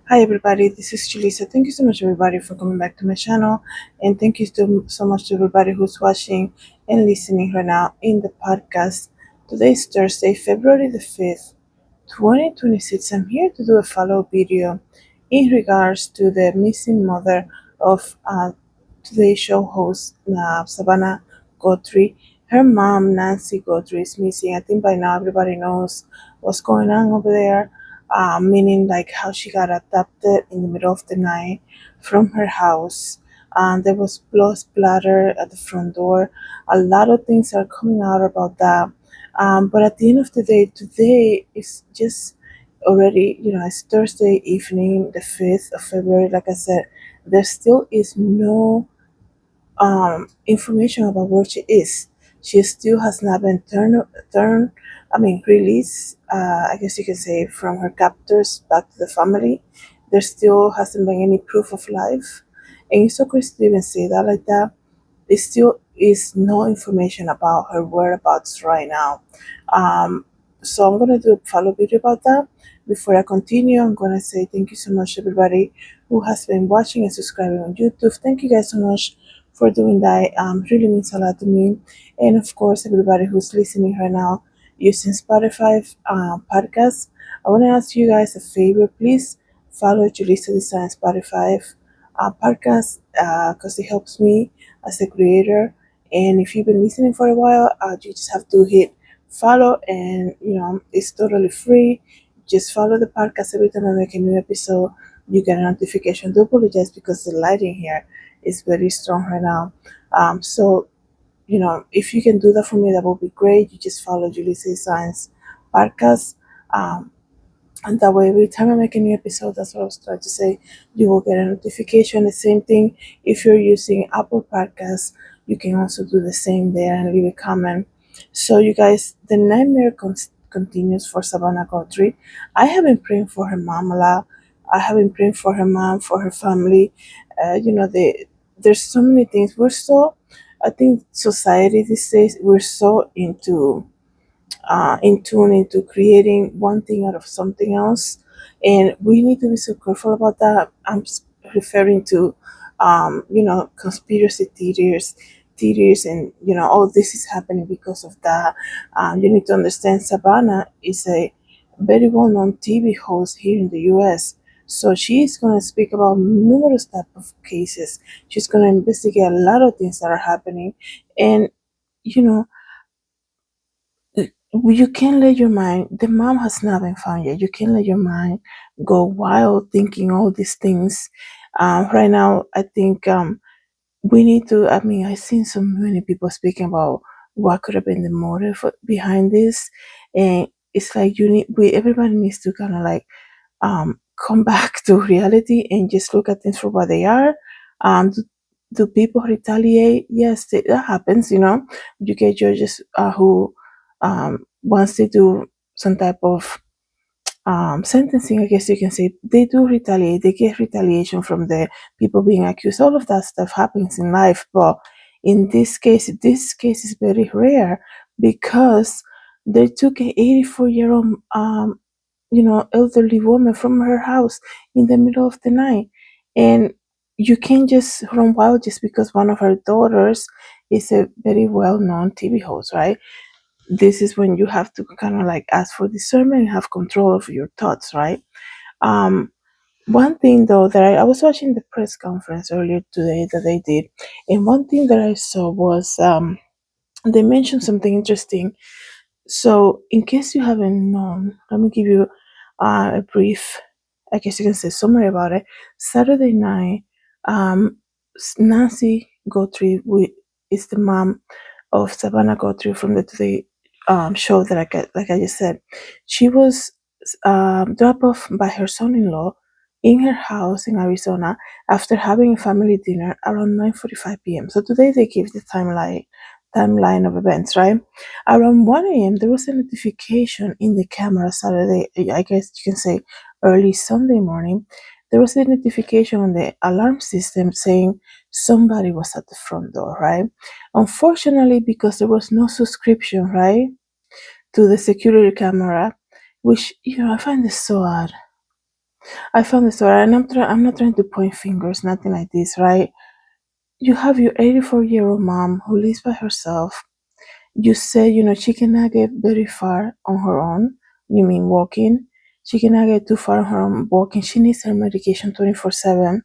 Hi everybody, this is Julissa. Thank you so much everybody for coming back to my channel, and thank you so much to everybody who's watching and listening right now in the podcast. Today is Thursday, February the 5th, 2026. I'm here to do a follow-up video in regards to the missing mother of today's show host Savannah Guthrie. Her mom, Nancy Guthrie, is missing. I think by now everybody knows what's going on over there, meaning like how she got abducted in the middle of the night from her house. There was blood splatter at the front door. A lot of things are coming out about that. But at the end of the day, today is just already, it's Thursday evening, the 5th of February. Like I said, there still is no information about where she is. She still has not been released, I guess you can say, from her captors back to the family. There still hasn't been any proof of life. And it's so crazy to even say that like that. There still is no information about her whereabouts right now. Um, so I'm gonna do a follow video about that. Before I continue, I'm gonna say thank you so much everybody who has been watching and subscribing on YouTube. Thank you guys so much for doing that. Really means a lot to me. And of course, everybody who's listening right now using Spotify podcast, I want to ask you guys a favor. Please follow JulissaDesigns Spotify podcast because it helps me as a creator. And if you've been listening for a while, you just have to hit follow, and it's totally free. Just follow the podcast. Every time I make a new episode, you get a notification. Do apologize because the lighting here is very strong right now. So if you can do that for me, that would be great. You just follow Julissa Science podcast. Um, and that way, every time I make a new episode, that's what I was trying to say, you will get a notification. The same thing if you're using Apple Podcasts, you can also do the same there and leave a comment. So, you guys, the nightmare continues for Savannah Guthrie. I have been praying for her mom a lot. I have been praying for her mom, for her family. There's so many things. I think society these days, we're so in tune into creating one thing out of something else, and we need to be so careful about that. Referring to conspiracy theories, and all this is happening because of that. You need to understand Savannah is a very well-known TV host here in the US, so she's going to speak about numerous type of cases. She's going to investigate a lot of things that are happening, and you know you can't let your mind, the mom has not been found yet. You can't let your mind go wild thinking all these things. Right now, I think we need to, I've seen so many people speaking about what could have been the motive behind this. And it's like everybody needs to kind of like come back to reality and just look at things for what they are. Do people retaliate? Yes, that happens. You get judges who, once they do some type of sentencing, I guess you can say, they do retaliate. They get retaliation from the people being accused. All of that stuff happens in life, but in this case is very rare because they took an 84-year-old elderly woman from her house in the middle of the night. And you can't just run wild just because one of her daughters is a very well known TV host, right? This is when you have to kind of like ask for discernment and have control of your thoughts, right? Um, One thing though that I was watching the press conference earlier today that they did, and one thing that I saw was they mentioned something interesting. So, in case you haven't known, let me give you a brief, I guess you can say, summary about it. Saturday night, Nancy Guthrie is the mom of Savannah Guthrie from the Today show that like I just said. She was dropped off by her son-in-law in her house in Arizona after having a family dinner around 9:45 p.m. So today they give the timeline of events, right? Around 1 a.m., there was a notification in the camera Saturday, I guess you can say early Sunday morning. There was a notification on the alarm system saying somebody was at the front door, right? Unfortunately, because there was no subscription, right, to the security camera, which, I find this so odd. I found the story, and I'm not trying to point fingers, nothing like this, right? You have your 84-year-old mom who lives by herself. You say, she cannot get very far on her own. You mean walking? She cannot get too far on her own walking. She needs her medication 24/7.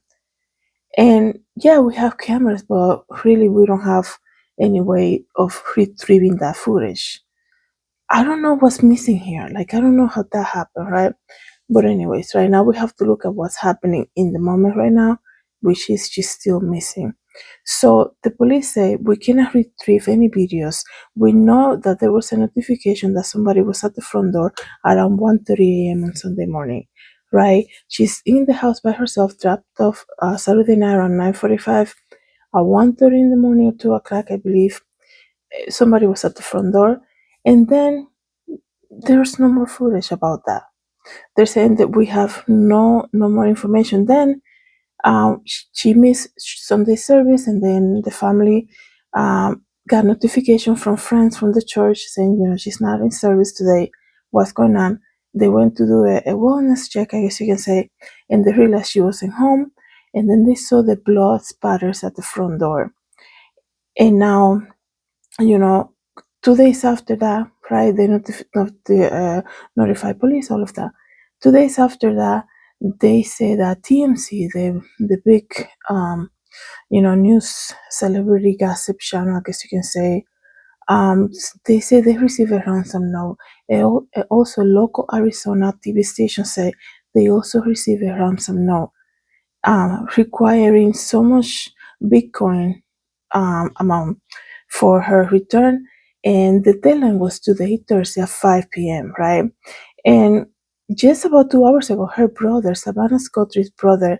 And yeah, we have cameras, but really we don't have any way of retrieving that footage. I don't know what's missing here. Like, I don't know how that happened, right? But anyways, right now we have to look at what's happening in the moment right now, which is she's still missing. So the police say we cannot retrieve any videos. We know that there was a notification that somebody was at the front door around 1:30 a.m. on Sunday morning, right? She's in the house by herself, dropped off Saturday night around 9:45. At 1:30 in the morning or 2 o'clock, I believe, somebody was at the front door. And then there's no more footage about that. They're saying that we have no more information. Then she missed Sunday service, and then the family got notification from friends from the church saying, she's not in service today. What's going on? They went to do a wellness check, I guess you can say, and they realized she wasn't home. And then they saw the blood spatters at the front door. And now, you know, 2 days after that, right, they notify police, all of that. 2 days after that, they say that TMC, the big, news celebrity gossip channel, I guess you can say, they say they received a ransom note. Also, local Arizona TV stations say they also received a ransom note requiring so much Bitcoin amount for her return. And the deadline was today, Thursday at 5 p.m., right? And just about 2 hours ago, her brother, Savannah Guthrie's brother,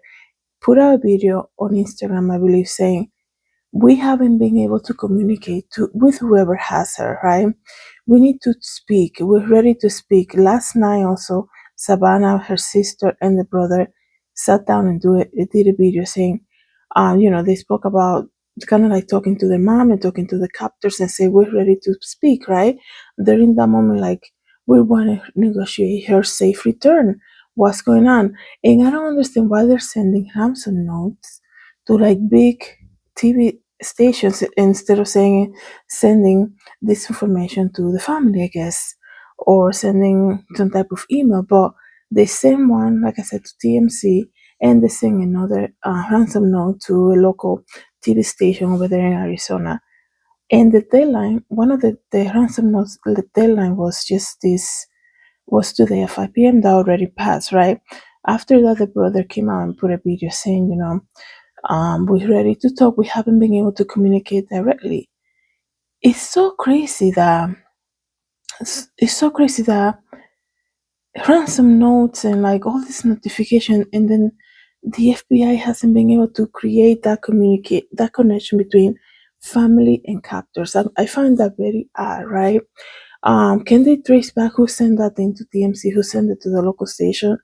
put out a video on Instagram, I believe, saying, we haven't been able to communicate with whoever has her, right? We need to speak. We're ready to speak. Last night also, Savannah, her sister, and the brother sat down and did a video saying, they spoke about kind of like talking to their mom and talking to the captors and say, we're ready to speak, right? They're in that moment like, we want to negotiate her safe return. What's going on? And I don't understand why they're sending ransom notes to like big TV stations instead of sending this information to the family, I guess, or sending some type of email. But they send one, like I said, to TMC, and they send another ransom note to a local TV station over there in Arizona. And the deadline, one of the ransom notes, the deadline was was today at 5 p.m. That already passed, right? After that, the brother came out and put a video saying, we're ready to talk. We haven't been able to communicate directly. It's so crazy that it's so crazy that ransom notes and like all this notification, and then the FBI hasn't been able to create that connection between family and captors. I find that very odd, right? Can they trace back who sent that thing to TMC, who sent it to the local station?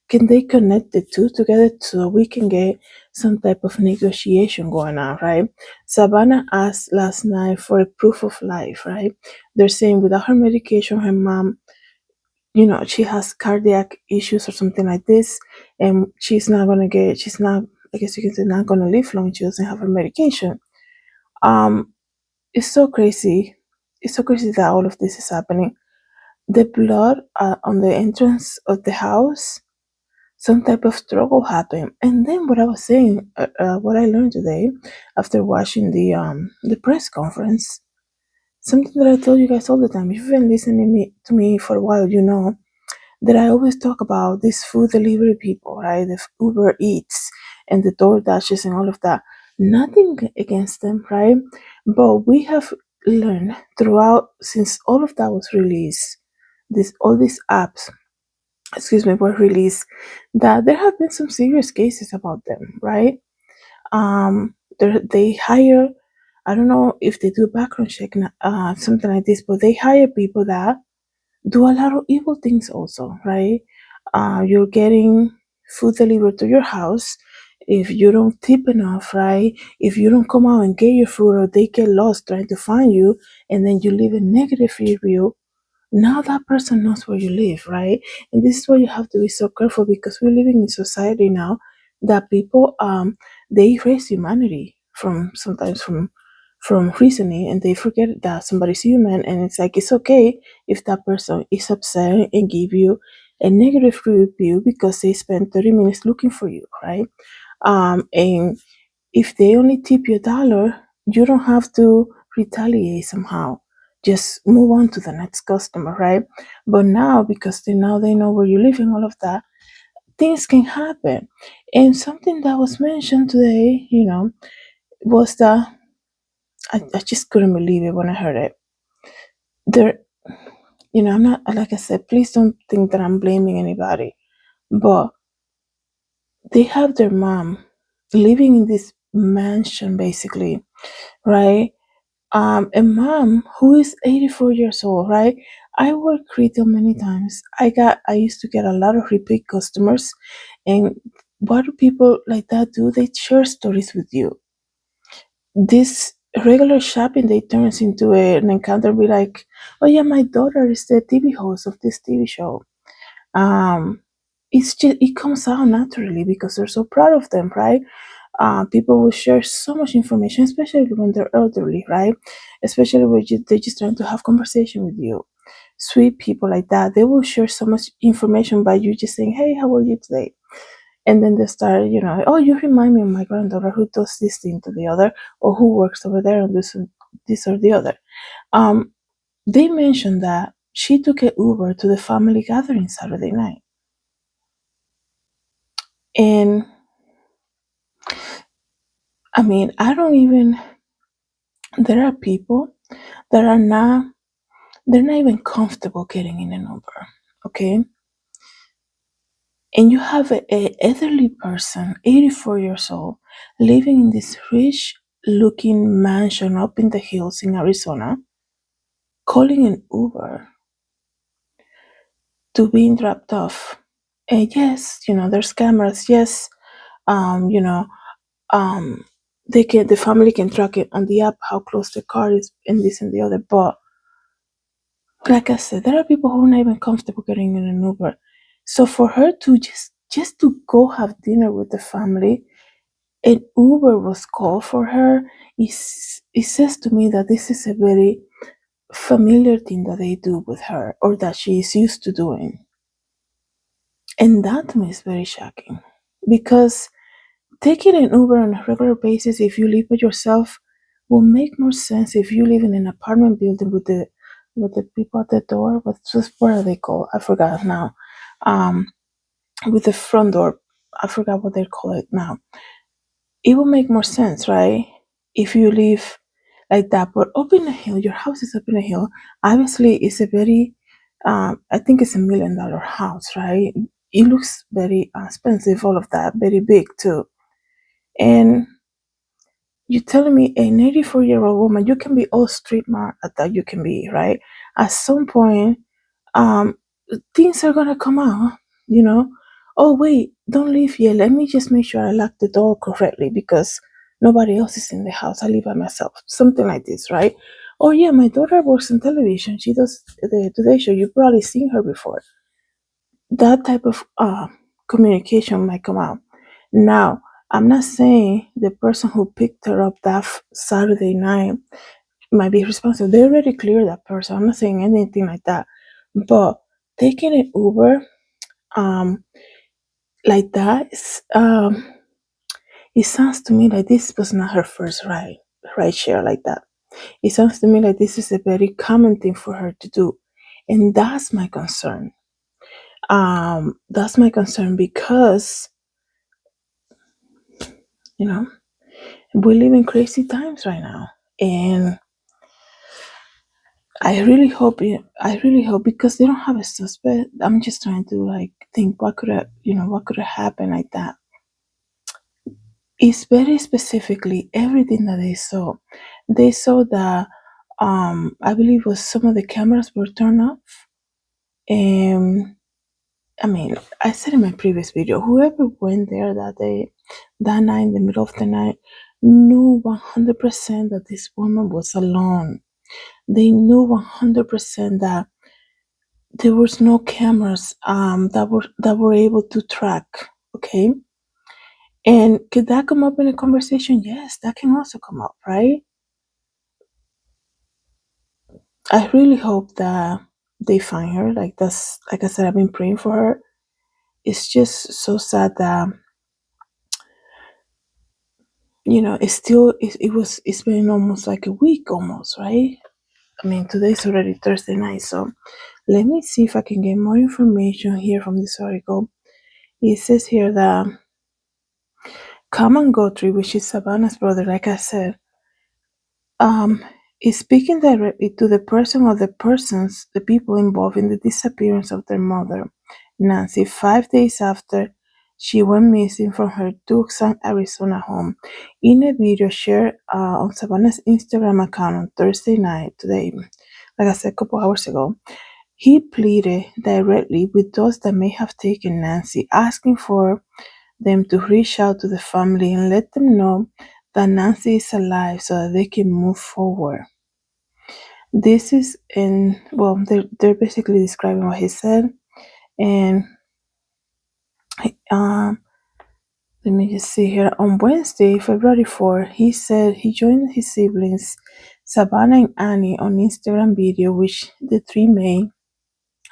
Can they connect the two together so we can get some type of negotiation going on, right? Savannah asked last night for a proof of life, right? They're saying without her medication, her mom, she has cardiac issues or something like this, and she's not, I guess you can say, not gonna live long. She doesn't have her medication. Um, it's so crazy. It's so crazy that all of this is happening. The blood on the entrance of the house, some type of struggle happened. And then what I was saying, what I learned today after watching the press conference, something that I told you guys all the time. If you've been listening to me for a while, you know that I always talk about these food delivery people, right? The Uber Eats and the DoorDashes and all of that. Nothing against them, right? But we have learned throughout, since all of that was released, all these apps, were released, that there have been some serious cases about them, right? They hire, I don't know if they do background check, something like this, but they hire people that do a lot of evil things also, right? You're getting food delivered to your house. If you don't tip enough, right? If you don't come out and get your food, or they get lost trying to find you, and then you leave a negative review, Now that person knows where you live, right? And this is why you have to be so careful, because we're living in society now that people they erase humanity from sometimes from reasoning, and they forget that somebody's human, and it's like it's okay if that person is upset and give you a negative review because they spent 30 minutes looking for you, right? And if they only tip you $1, you don't have to retaliate somehow. Just move on to the next customer, right? But now, because they know where you live and all of that, things can happen. And something that was mentioned today, was that I just couldn't believe it when I heard it. There, I'm not, like I said, please don't think that I'm blaming anybody, but they have their mom living in this mansion, basically, right? A mom who is 84 years old, right? I work retail many times. I used to get a lot of repeat customers, and what do people like that do? They share stories with you. This regular shopping, they turns into an encounter. Be like, oh yeah, my daughter is the TV host of this TV show. Um, it's just it comes out naturally because they're so proud of them, right? People will share so much information, especially when they're elderly, right? Especially when they're just trying to have conversation with you. Sweet people like that, they will share so much information by you just saying, "Hey, how are you today?" And then they start, "Oh, you remind me of my granddaughter who does this thing to the other, or who works over there on this or the other." Um, they mentioned that she took an Uber to the family gathering Saturday night, and I mean, I don't even. There are people that are not they're not even comfortable getting in an Uber, okay? And you have a elderly person, 84 years old, living in this rich looking mansion up in the hills in Arizona, calling an Uber to being dropped off. And yes, there's cameras. Yes, um, you know, um, the family can track it on the app how close the car is and this and the other. But like I said, there are people who are not even comfortable getting in an Uber. So for her to just to go have dinner with the family, an Uber was called for her. It says to me that this is a very familiar thing that they do with her, or that she is used to doing. And that to me is very shocking. Because taking an Uber on a regular basis, if you live by yourself, will make more sense if you live in an apartment building with the people at the door. What are they called? I forgot now. Um, with the front door, I forgot what they call it now. It will make more sense, right? If you live like that. But up in a hill, your house is up in a hill. Obviously, it's a very, I think it's $1 million house, right? It looks very expensive, all of that, very big too. And you're telling me an 84-year-old woman, you can be all street smart at that, you can be, right? At some point, um, things are gonna come out, you know. Oh wait, don't leave yet. Let me just make sure I lock the door correctly because nobody else is in the house. I live by myself. Something like this, right? Oh yeah, my daughter works on television. She does the Today Show. You've probably seen her before. That type of communication might come out. Now, I'm not saying the person who picked her up that Saturday night might be responsible. They already cleared that person. I'm not saying anything like that. But taking an Uber, um, like that, it sounds to me like this was not her first ride share like that. It sounds to me like this is a very common thing for her to do, and that's my concern. That's my concern because you know we live in crazy times right now, and I really hope because they don't have a suspect. I'm just trying to like think what could have happened like that. It's very specifically everything that they saw. They saw that I believe was some of the cameras were turned off. And I mean, I said in my previous video, whoever went there that day, that night in the middle of the night, knew 100% that this woman was alone. They knew 100% that there was no cameras that were able to track. Okay, and could that come up in a conversation? Yes, that can also come up, right? I really hope that they find her. Like, that's, like I said, I've been praying for her. It's just so sad that, it's been almost like a week almost, right? I mean, today's already Thursday night, so let me see if I can get more information here from this article. It says here that Common Guthrie, which is Savannah's brother, like I said, um, is speaking directly to the person or the persons, the people involved in the disappearance of their mother, Nancy, 5 days after she went missing from her Tucson, Arizona home. In a video shared on Savannah's Instagram account on Thursday night, today, like I said, a couple hours ago, he pleaded directly with those that may have taken Nancy, asking for them to reach out to the family and let them know that Nancy is alive so that they can move forward. This is they're basically describing what he said. And um, let me just see here. On Wednesday, February 4th, he said he joined his siblings, Savannah and Annie, on Instagram video, which the three made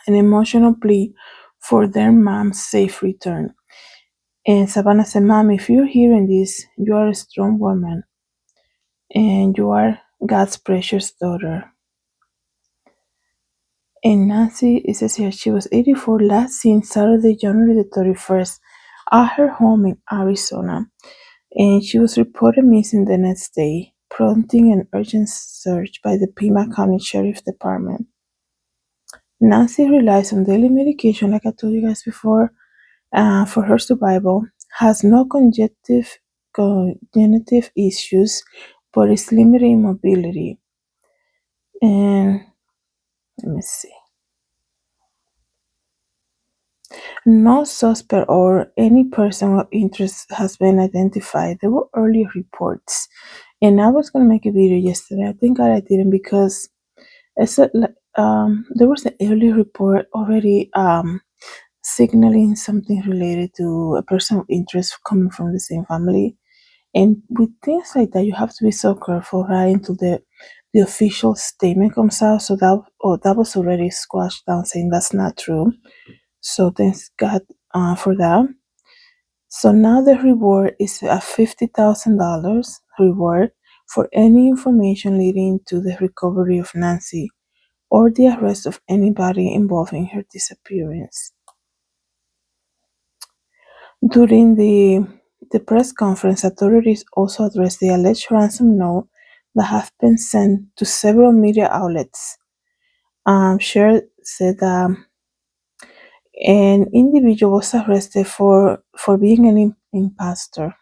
an emotional plea for their mom's safe return. And Savannah said, Mom, if you're hearing this, you are a strong woman and you are God's precious daughter. And Nancy, it says here, she was 84, last seen Saturday, January the 31st, at her home in Arizona. And she was reported missing the next day, prompting an urgent search by the Pima County Sheriff Department. Nancy relies on daily medication, like I told you guys before, for her survival, has no cognitive issues, but is limited in mobility. And let me see. No suspect or any person of interest has been identified. There were early reports, and I was gonna make a video yesterday. I think I didn't because there was an early report already signaling something related to a person of interest coming from the same family. And with things like that, you have to be so careful, right? Until the official statement comes out. So that was already squashed down, saying that's not true. So thanks God for that. So now the reward is a $50,000 reward for any information leading to the recovery of Nancy or the arrest of anybody involved in her disappearance. During the press conference, authorities also addressed the alleged ransom note that have been sent to several media outlets. Sher said an individual was arrested for being an impostor.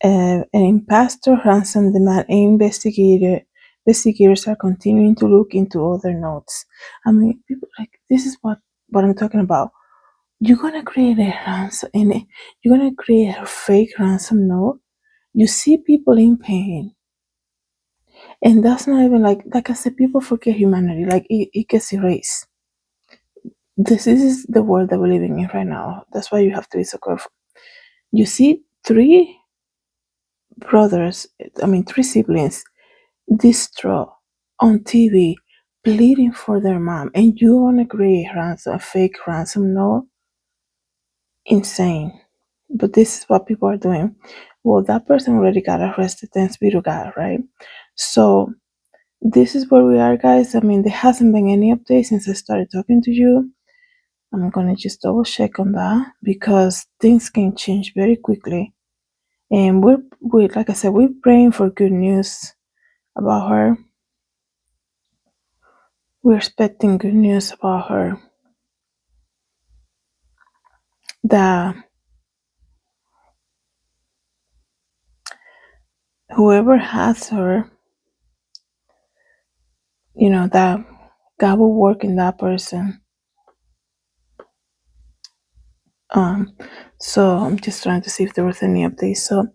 An impostor ransom demand, and investigators are continuing to look into other notes. I mean, people like this is what I'm talking about. You're gonna create a ransom and you're gonna create a fake ransom note. You see people in pain, and that's not even like I said. People forget humanity. Like it gets erased. This is the world that we're living in right now. That's why you have to be so careful. You see three siblings distraught on TV pleading for their mom, and you want to create a fake ransom note? Insane. But this is what people are doing. Well, that person already got arrested, thanks be to God, right? So this is where we are, guys. I mean, there hasn't been any update since I started talking to you. I'm gonna just double check on that because things can change very quickly. And we like I said, we're praying for good news about her. We're expecting good news about her. That whoever has her, that God will work in that person. Um, so I'm just trying to see if there was any update. So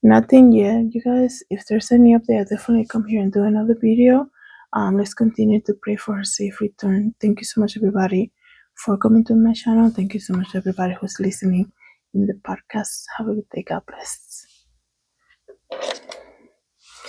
nothing yet, you guys. If there's any update, I'll definitely come here and do another video. Let's continue to pray for her safe return. Thank you so much, everybody, for coming to my channel. Thank you so much, everybody who's listening in the podcast. Have a good day. God bless.